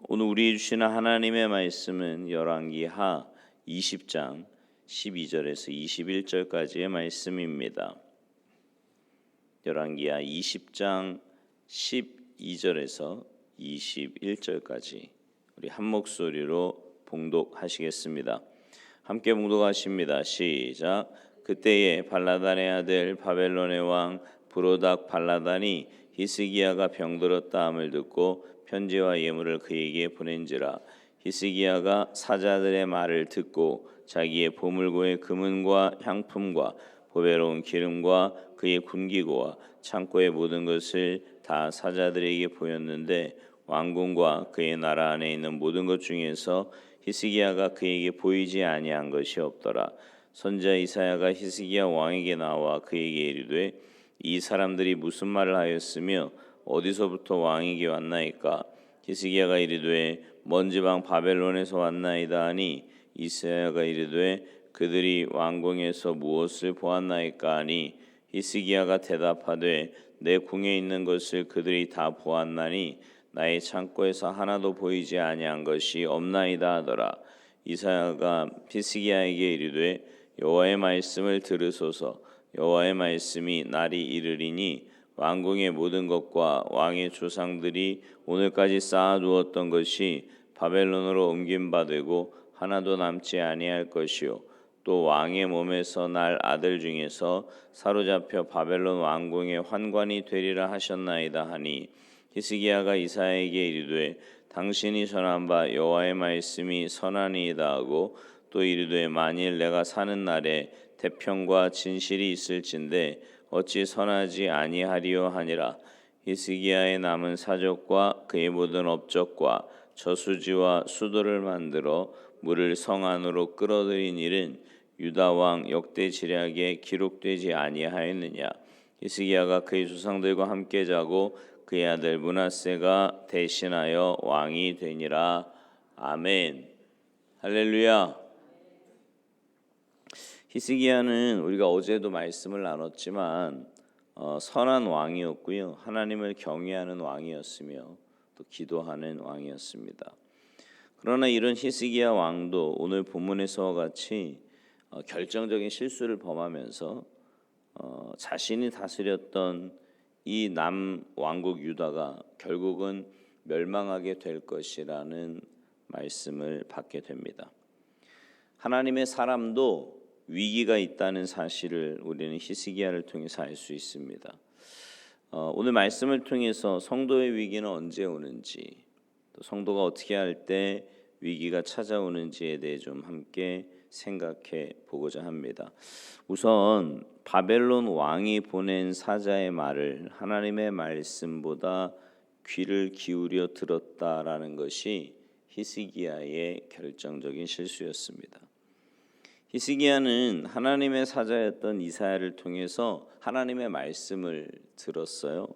오늘 우리 주시는 하나님의 말씀은 열왕기하 20장 12절에서 21절까지의 말씀입니다. 열왕기하 20장 12절에서 21절까지 우리 한 목소리로 봉독하시겠습니다. 함께 봉독하십니다. 시작. 그때에 발라단의 아들 바벨론의 왕 브로닥 발라단이 히스기야가 병들었다 함을 듣고 편지와 예물을 그에게 보낸지라. 히스기야가 사자들의 말을 듣고 자기의 보물고의 금은과 향품과 보배로운 기름과 그의 군기고와 창고의 모든 것을 다 사자들에게 보였는데 왕궁과 그의 나라 안에 있는 모든 것 중에서 히스기야가 그에게 보이지 아니한 것이 없더라. 선지자 이사야가 히스기야 왕에게 나와 그에게 이르되 이 사람들이 무슨 말을 하였으며 어디서부터 왕에게 왔나이까? 히스기야가 이르되 먼 지방 바벨론에서 왔나이다 하니 이사야가 이르되 그들이 왕궁에서 무엇을 보았나이까 하니 히스기야가 대답하되 내 궁에 있는 것을 그들이 다 보았나니 나의 창고에서 하나도 보이지 아니한 것이 없나이다 하더라. 이사야가 히스기야에게 이르되 여호와의 말씀을 들으소서. 여호와의 말씀이 날이 이르리니 왕궁의 모든 것과 왕의 조상들이 오늘까지 쌓아두었던 것이 바벨론으로 옮긴 바 되고 하나도 남지 아니할 것이요 또 왕의 몸에서 날 아들 중에서 사로잡혀 바벨론 왕궁의 환관이 되리라 하셨나이다 하니 히스기야가 이사야에게 이르되 당신이 전한 바 여호와의 말씀이 선하니이다 하고 또 이르되 만일 내가 사는 날에 태평과 진실이 있을진데 어찌 선하지 아니하리요 하니라. 히스기야의 남은 사적과 그의 모든 업적과 저수지와 수도를 만들어 물을 성 안으로 끌어들인 일은 유다 왕 역대 지략에 기록되지 아니하였느냐. 히스기야가 그의 조상들과 함께 자고 그의 아들 므낫세가 대신하여 왕이 되니라. 아멘. 할렐루야. 히스기야는 우리가 어제도 말씀을 나눴지만 선한 왕이었고요. 하나님을 경외하는 왕이었으며 또 기도하는 왕이었습니다. 그러나 이런 히스기야 왕도 오늘 본문에서와 같이 결정적인 실수를 범하면서 자신이 다스렸던 이 남왕국 유다가 결국은 멸망하게 될 것이라는 말씀을 받게 됩니다. 하나님의 사람도 위기가 있다는 사실을 우리는 히스기야를 통해서 알 수 있습니다. 오늘 말씀을 통해서 성도의 위기는 언제 오는지, 또 성도가 어떻게 할 때 위기가 찾아오는지에 대해 좀 함께 생각해 보고자 합니다. 우선 바벨론 왕이 보낸 사자의 말을 하나님의 말씀보다 귀를 기울여 들었다라는 것이 히스기야의 결정적인 실수였습니다. 히스기야는 하나님의 사자였던 이사야를 통해서 하나님의 말씀을 들었어요.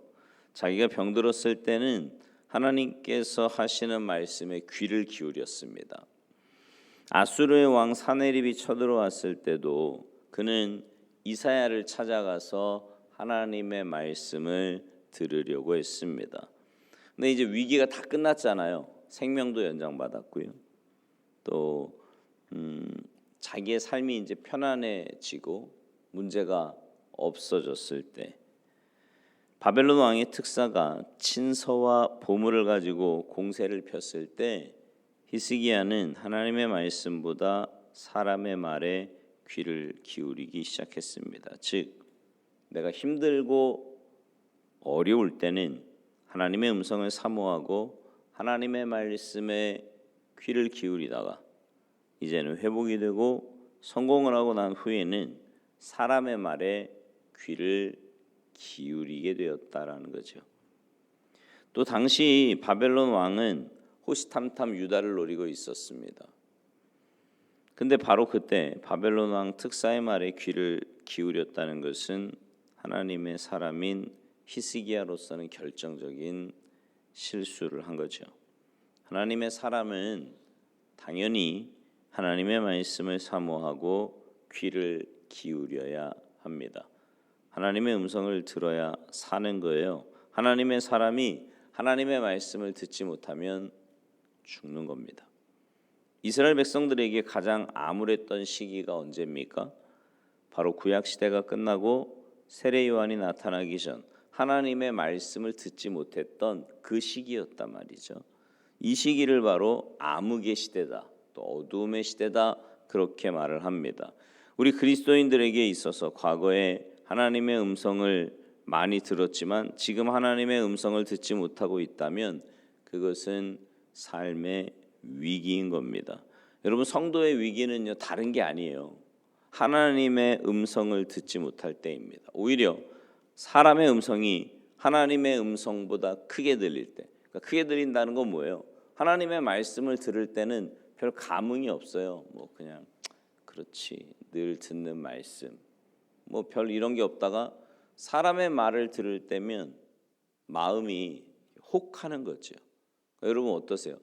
자기가 병들었을 때는 하나님께서 하시는 말씀에 귀를 기울였습니다. 아수르의 왕 사네립이 쳐들어왔을 때도 그는 이사야를 찾아가서 하나님의 말씀을 들으려고 했습니다. 근데 이제 위기가 다 끝났잖아요. 생명도 연장받았고요. 또 자기의 삶이 이제 편안해지고 문제가 없어졌을 때 바벨론 왕의 특사가 친서와 보물을 가지고 공세를 폈을 때 히스기야는 하나님의 말씀보다 사람의 말에 귀를 기울이기 시작했습니다. 즉 내가 힘들고 어려울 때는 하나님의 음성을 사모하고 하나님의 말씀에 귀를 기울이다가 이제는 회복이 되고 성공을 하고 난 후에는 사람의 말에 귀를 기울이게 되었다라는 거죠. 또 당시 바벨론 왕은 호시탐탐 유다를 노리고 있었습니다. 근데 바로 그때 바벨론 왕 특사의 말에 귀를 기울였다는 것은 하나님의 사람인 히스기야로서는 결정적인 실수를 한 거죠. 하나님의 사람은 당연히 하나님의 말씀을 사모하고 귀를 기울여야 합니다. 하나님의 음성을 들어야 사는 거예요. 하나님의 사람이 하나님의 말씀을 듣지 못하면 죽는 겁니다. 이스라엘 백성들에게 가장 암울했던 시기가 언제입니까? 바로 구약 시대가 끝나고 세례 요한이 나타나기 전 하나님의 말씀을 듣지 못했던 그 시기였단 말이죠. 이 시기를 바로 암흑의 시대다, 또 어두움의 시대다, 그렇게 말을 합니다. 우리 그리스도인들에게 있어서 과거에 하나님의 음성을 많이 들었지만 지금 하나님의 음성을 듣지 못하고 있다면 그것은 삶의 위기인 겁니다. 여러분, 성도의 위기는요, 다른 게 아니에요. 하나님의 음성을 듣지 못할 때입니다. 오히려 사람의 음성이 하나님의 음성보다 크게 들릴 때, 그러니까 크게 들린다는 건 뭐예요? 하나님의 말씀을 들을 때는 별 감흥이 없어요. 뭐 그냥 그렇지, 늘 듣는 말씀, 뭐 별 이런 게 없다가 사람의 말을 들을 때면 마음이 혹하는 거죠. 여러분 어떠세요?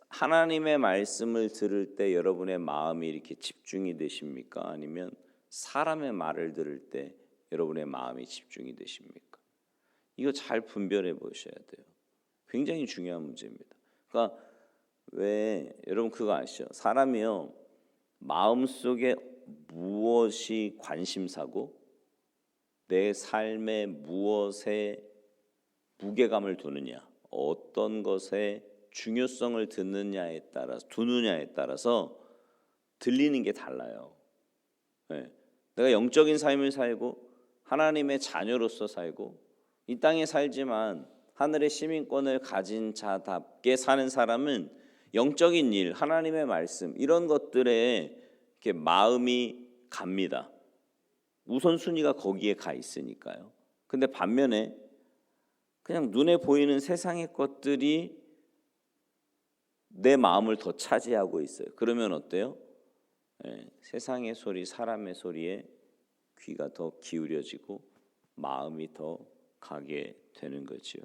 하나님의 말씀을 들을 때 여러분의 마음이 이렇게 집중이 되십니까? 아니면 사람의 말을 들을 때 여러분의 마음이 집중이 되십니까? 이거 잘 분별해 보셔야 돼요. 굉장히 중요한 문제입니다. 그러니까 왜 여러분 그거 아시죠? 사람이요, 마음속에 무엇이 관심사고 내 삶에 무엇에 무게감을 두느냐, 어떤 것에 중요성을 두느냐에 따라서 들리는 게 달라요. 네. 내가 영적인 삶을 살고 하나님의 자녀로서 살고 이 땅에 살지만 하늘의 시민권을 가진 자답게 사는 사람은 영적인 일, 하나님의 말씀 이런 것들에 이렇게 마음이 갑니다. 우선순위가 거기에 가 있으니까요. 근데 반면에 그냥 눈에 보이는 세상의 것들이 내 마음을 더 차지하고 있어요. 그러면 어때요? 세상의 소리, 사람의 소리에 귀가 더 기울여지고 마음이 더 가게 되는 거죠.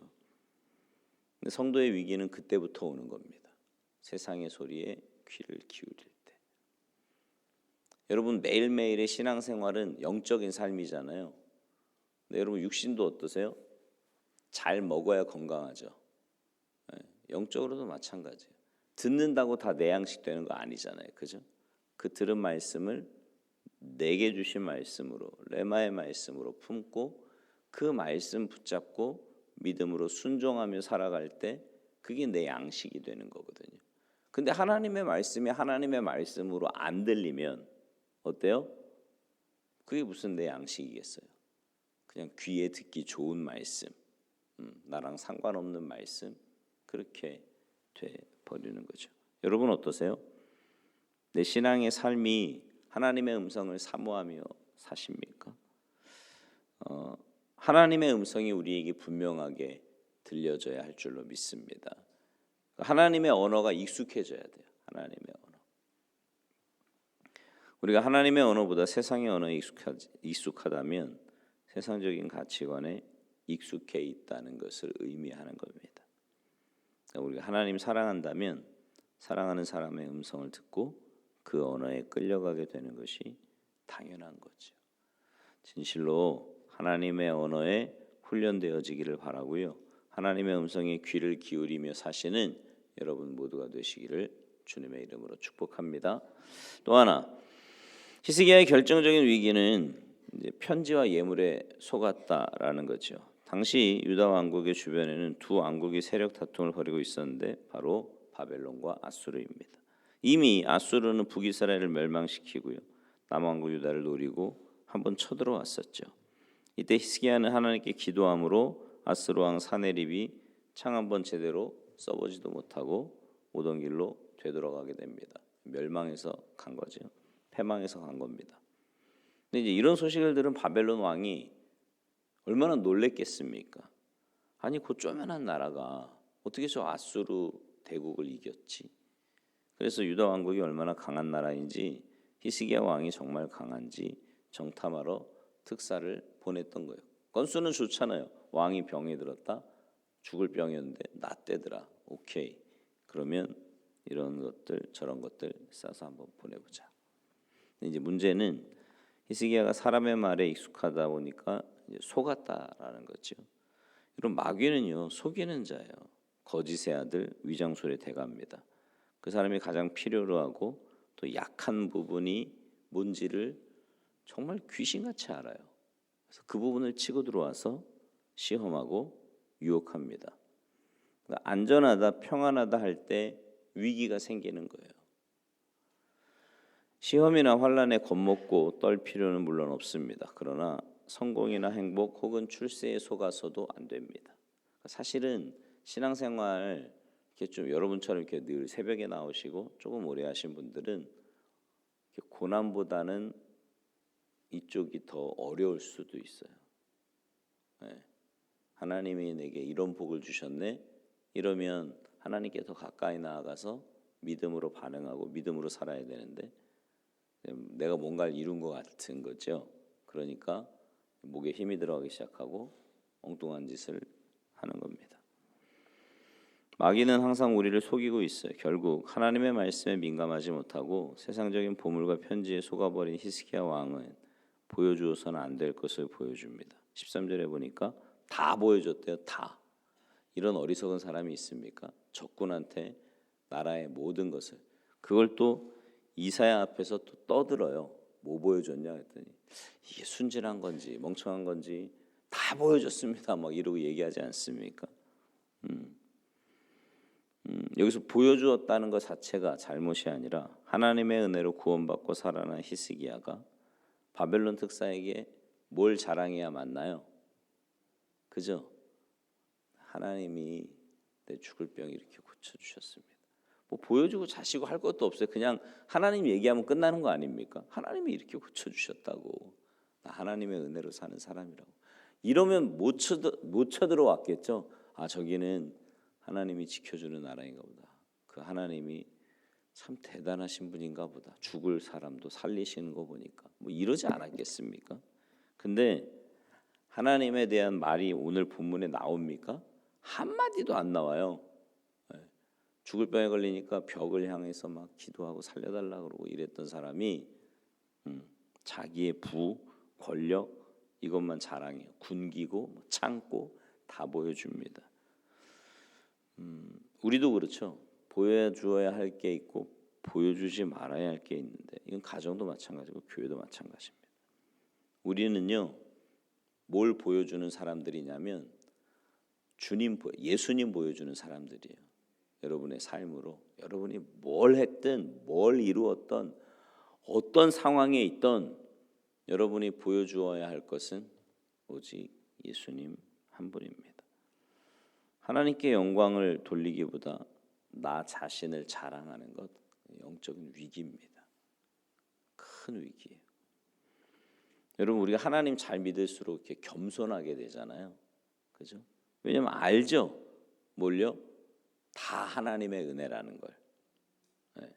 근데 성도의 위기는 그때부터 오는 겁니다. 세상의 소리에 귀를 기울일 때. 여러분 매일매일의 신앙생활은 영적인 삶이잖아요. 근데 여러분 육신도 어떠세요? 잘 먹어야 건강하죠. 영적으로도 마찬가지예요. 듣는다고 다 내 양식 되는 거 아니잖아요. 그죠? 그 들은 말씀을 내게 주신 말씀으로, 레마의 말씀으로 품고 그 말씀 붙잡고 믿음으로 순종하며 살아갈 때 그게 내 양식이 되는 거거든요. 근데 하나님의 말씀이 하나님의 말씀으로 안 들리면 어때요? 그게 무슨 내 양식이겠어요? 그냥 귀에 듣기 좋은 말씀, 나랑 상관없는 말씀, 그렇게 돼 버리는 거죠. 여러분 어떠세요? 내 신앙의 삶이 하나님의 음성을 사모하며 사십니까? 하나님의 음성이 우리에게 분명하게 들려져야 할 줄로 믿습니다. 하나님의 언어가 익숙해져야 돼요. 하나님의 언어. 우리가 하나님의 언어보다 세상의 언어에 익숙하다면 세상적인 가치관에 익숙해 있다는 것을 의미하는 겁니다. 우리가 하나님 사랑한다면 사랑하는 사람의 음성을 듣고 그 언어에 끌려가게 되는 것이 당연한 거죠. 진실로 하나님의 언어에 훈련되어지기를 바라고요. 하나님의 음성에 귀를 기울이며 사시는 여러분 모두가 되시기를 주님의 이름으로 축복합니다. 또 하나, 히스기야의 결정적인 위기는 이제 편지와 예물에 속았다라는 거죠. 당시 유다 왕국의 주변에는 두 왕국이 세력 다툼을 벌이고 있었는데 바로 바벨론과 아수르입니다. 이미 아수르는 북이스라엘을 멸망시키고요, 남왕국 유다를 노리고 한번 쳐들어왔었죠. 이때 히스기야는 하나님께 기도함으로 아수르 왕 사네립이 창 한번 제대로 써보지도 못하고 오던 길로 되돌아가게 됩니다. 멸망해서 간 거죠. 패망해서 간 겁니다. 근데 이제 이런 소식을 들은 바벨론 왕이 얼마나 놀랬겠습니까? 아니 그 쪼만한 나라가 어떻게 저 아수르 대국을 이겼지? 그래서 유다 왕국이 얼마나 강한 나라인지, 히스기야 왕이 정말 강한지 정탐하러 특사를 보냈던 거예요. 건수는 좋잖아요. 왕이 병에 들었다, 죽을 병이었는데 낫대더라. 오케이. 그러면 이런 것들 저런 것들 싸서 한번 보내보자. 근데 이제 문제는 히스기야가 사람의 말에 익숙하다 보니까 이제 속았다라는 거죠. 이런 마귀는요 속이는 자예요. 거짓의 아들, 위장술의 대가입니다. 그 사람이 가장 필요로 하고 또 약한 부분이 뭔지를 정말 귀신같이 알아요. 그래서 그 부분을 치고 들어와서 시험하고 유혹합니다. 그러니까 안전하다, 평안하다 할 때 위기가 생기는 거예요. 시험이나 환난에 겁먹고 떨 필요는 물론 없습니다. 그러나 성공이나 행복 혹은 출세에 속아서도 안 됩니다. 사실은 신앙생활 이렇게 좀 여러분처럼 이렇게 늘 새벽에 나오시고 조금 오래 하신 분들은 고난보다는 이쪽이 더 어려울 수도 있어요. 네. 하나님이 내게 이런 복을 주셨네. 이러면 하나님께 더 가까이 나아가서 믿음으로 반응하고 믿음으로 살아야 되는데 내가 뭔가를 이룬 것 같은 거죠. 그러니까 목에 힘이 들어가기 시작하고 엉뚱한 짓을 하는 겁니다. 마귀는 항상 우리를 속이고 있어요. 결국 하나님의 말씀에 민감하지 못하고 세상적인 보물과 편지에 속아버린 히스기야 왕은 보여주어서는 안 될 것을 보여줍니다. 13절에 보니까 다 보여줬대요. 다. 이런 어리석은 사람이 있습니까? 적군한테 나라의 모든 것을. 그걸 또 이사야 앞에서 또 떠들어요. 뭐 보여줬냐 했더니 이게 순진한 건지 멍청한 건지 다 보여줬습니다. 막 이러고 얘기하지 않습니까? 여기서 보여주었다는 것 자체가 잘못이 아니라 하나님의 은혜로 구원받고 살아난 히스기야가 바벨론 특사에게 뭘 자랑해야 맞나요? 그죠? 하나님이 내 죽을 병 이렇게 고쳐주셨습니다. 뭐 보여주고 자시고 할 것도 없어요. 그냥 하나님 얘기하면 끝나는 거 아닙니까? 하나님이 이렇게 고쳐주셨다고. 나 하나님의 은혜로 사는 사람이라고. 이러면 못 쳐들어왔겠죠. 아, 저기는 하나님이 지켜주는 나라인가 보다. 그 하나님이 참 대단하신 분인가 보다. 죽을 사람도 살리시는 거 보니까. 뭐 이러지 않았겠습니까? 근데 하나님에 대한 말이 오늘 본문에 나옵니까? 한마디도 안 나와요. 죽을 병에 걸리니까 벽을 향해서 막 기도하고 살려달라고 그러고 이랬던 사람이 자기의 부, 권력 이것만 자랑해요. 군기고 창고 다 보여줍니다. 우리도 그렇죠. 보여주어야 할 게 있고 보여주지 말아야 할 게 있는데 이건 가정도 마찬가지고 교회도 마찬가지입니다. 우리는요. 뭘 보여주는 사람들이냐면 예수님 보여주는 사람들이에요. 여러분의 삶으로 여러분이 뭘 했든 뭘 이루었던 어떤 상황에 있던 여러분이 보여주어야 할 것은 오직 예수님 한 분입니다. 하나님께 영광을 돌리기보다 나 자신을 자랑하는 것 영적인 위기입니다. 큰 위기예요. 여러분 우리가 하나님 잘 믿을수록 이렇게 겸손하게 되잖아요. 그죠? 왜냐면 알죠. 뭘요? 다 하나님의 은혜라는 걸. 네.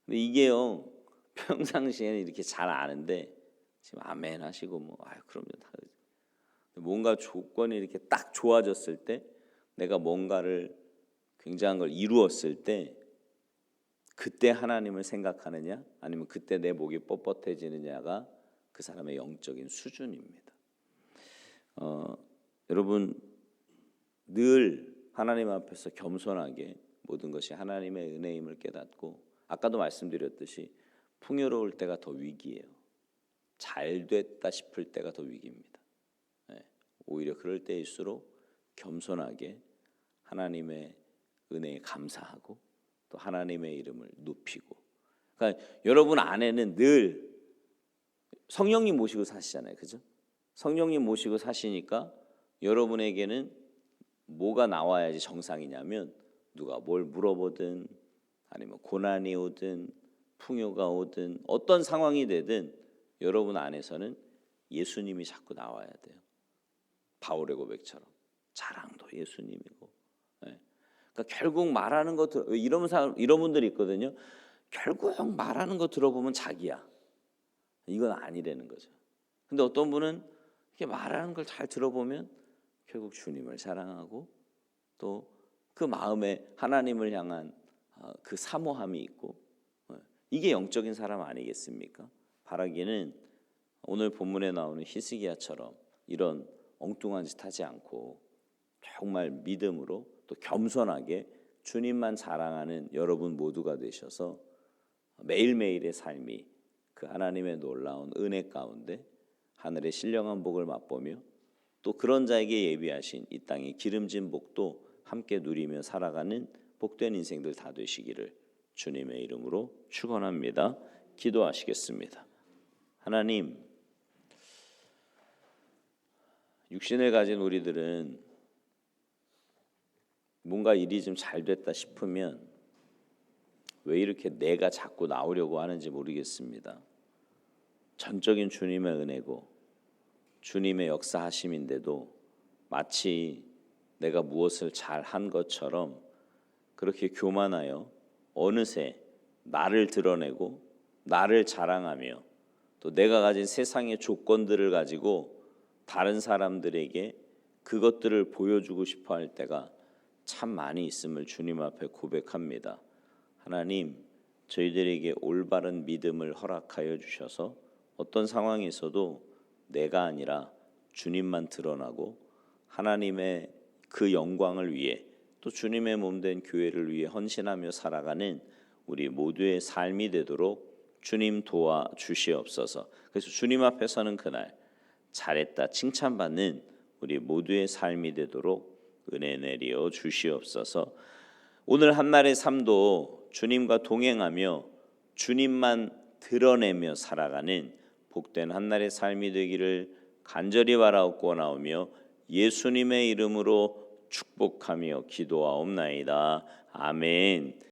근데 이게요. 평상시에는 이렇게 잘 아는데 지금 아멘 하시고 뭐 그럼요 다. 뭔가 조건이 이렇게 딱 좋아졌을 때 내가 뭔가를 굉장한 걸 이루었을 때 그때 하나님을 생각하느냐 아니면 그때 내 목이 뻣뻣해지느냐가 그 사람의 영적인 수준입니다. 여러분 늘 하나님 앞에서 겸손하게 모든 것이 하나님의 은혜임을 깨닫고 아까도 말씀드렸듯이 풍요로울 때가 더 위기예요. 잘 됐다 싶을 때가 더 위기입니다. 네. 오히려 그럴 때일수록 겸손하게 하나님의 은혜에 감사하고 또 하나님의 이름을 높이고 그러니까 여러분 안에는 늘 성령님 모시고 사시잖아요. 그죠? 성령님 모시고 사시니까 여러분에게는 뭐가 나와야지 정상이냐면 누가 뭘 물어보든 아니면 고난이 오든 풍요가 오든 어떤 상황이 되든 여러분 안에서는 예수님이 자꾸 나와야 돼요. 바울의 고백처럼 자랑도 예수님이고. 네. 그러니까 결국 말하는 거 이런 분들이 있거든요. 결국 말하는 거 들어보면 자기야. 이건 아니라는 거죠. 근데 어떤 분은 이렇게 말하는 걸 잘 들어보면 결국 주님을 사랑하고 또 그 마음에 하나님을 향한 그 사모함이 있고 이게 영적인 사람 아니겠습니까? 바라기는 오늘 본문에 나오는 히스기야처럼 이런 엉뚱한 짓 하지 않고 정말 믿음으로 또 겸손하게 주님만 자랑하는 여러분 모두가 되셔서 매일매일의 삶이 그 하나님의 놀라운 은혜 가운데 하늘의 신령한 복을 맛보며 또 그런 자에게 예비하신 이 땅의 기름진 복도 함께 누리며 살아가는 복된 인생들 다 되시기를 주님의 이름으로 축원합니다. 기도하시겠습니다. 하나님, 육신을 가진 우리들은 뭔가 일이 좀 잘 됐다 싶으면 왜 이렇게 내가 자꾸 나오려고 하는지 모르겠습니다. 전적인 주님의 은혜고 주님의 역사하심인데도 마치 내가 무엇을 잘한 것처럼 그렇게 교만하여 어느새 나를 드러내고 나를 자랑하며 또 내가 가진 세상의 조건들을 가지고 다른 사람들에게 그것들을 보여주고 싶어 할 때가 참 많이 있음을 주님 앞에 고백합니다. 하나님, 저희들에게 올바른 믿음을 허락하여 주셔서 어떤 상황에서도 내가 아니라 주님만 드러나고 하나님의 그 영광을 위해 또 주님의 몸된 교회를 위해 헌신하며 살아가는 우리 모두의 삶이 되도록 주님 도와 주시옵소서. 그래서 주님 앞에 서는 그날 잘했다 칭찬받는 우리 모두의 삶이 되도록 은혜 내리어 주시옵소서. 오늘 한날의 삶도 주님과 동행하며 주님만 드러내며 살아가는 복된 한날의 삶이 되기를 간절히 바라옵고나오며 예수님의 이름으로 축복하며 기도하옵나이다. 아멘.